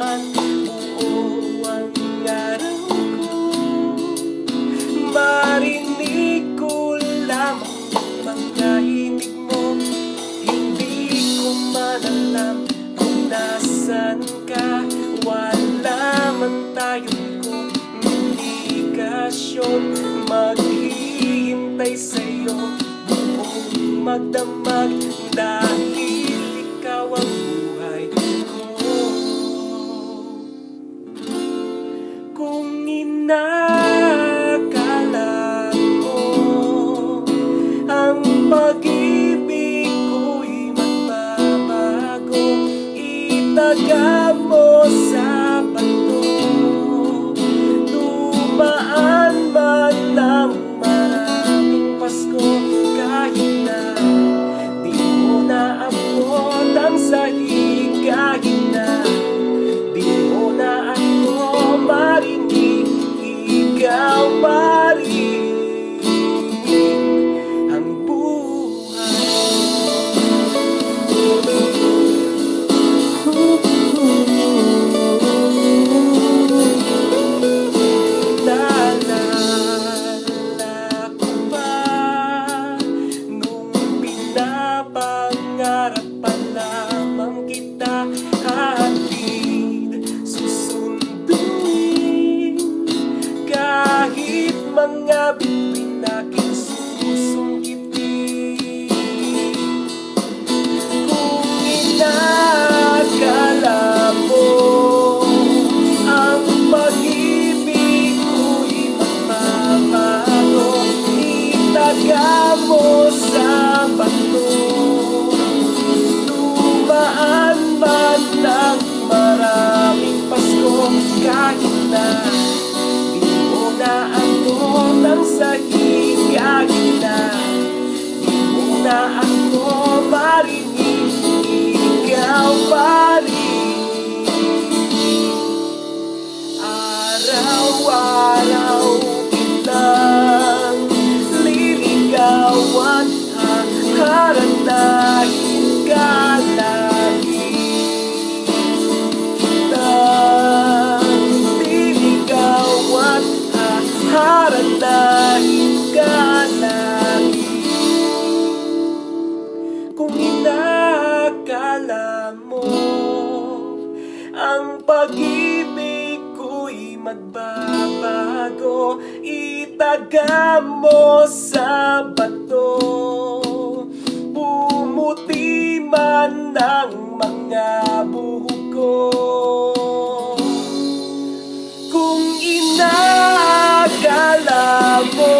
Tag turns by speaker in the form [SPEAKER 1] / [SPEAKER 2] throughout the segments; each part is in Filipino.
[SPEAKER 1] man buo ang araw ko, marinig ko lamang mga himig mo. Hindi ko man alam kung nasan ka, wala man tayong komunikasyon. Maghihintay sa'yo buong magdamag, dahil ikaw ang buhay ko. Kung inakala mo ang pag-ibig ko'y magbabago, itaga mo sa bato. Dumaan man ng maraming Pasko, kahit na di mo naabot ang sahig, kahit na di mo na ako marinig, ikaw pa rin ang buhay. Naalala ko pa nung pinapangarap pa lamang kita, hatid susunduin kahit mga bituin aking susungkitin. Kung inakala mo ang pag-ibig ko'y magbabago, itaga mo sa bato. Dumaan man ng maraming Pasko, kahit na di mo na ako ng sahig, kahit na di mo na ako marinig, ikaw pa rin. Araw-araw kitang liligawan, haharanahin ka lagi. Kitang liligawan, haharanahin ka lagi. Kung inakala mo ang pag-ibig ko'y magbabago, itaga mo sa bato. Pumuti man ang mga buhok ko. Kung inakala mo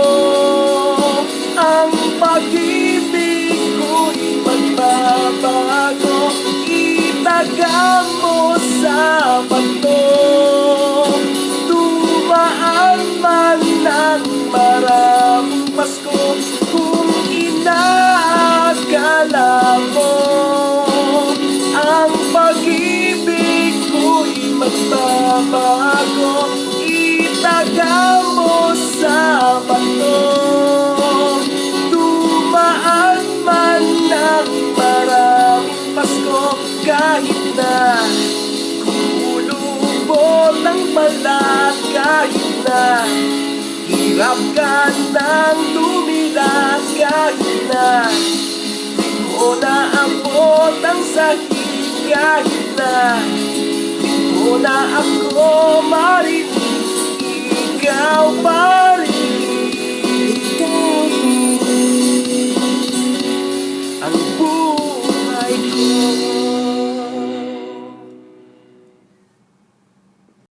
[SPEAKER 1] ang pag-ibig ko'y magbabago, itaga mo sa bato. Dumaan man ng maraming Pasko, kung inakala mo ang pag-ibig ko'y magbabago, itaga mo sa bato. Dumaan man ng maraming Pasko, kahit na kulubot ang balat, kahit na hirap ka ng lumilas, kahit na di mo naabot ang sahig, kahit na di mo na ako marinig, ikaw pa rin ang buhay ko.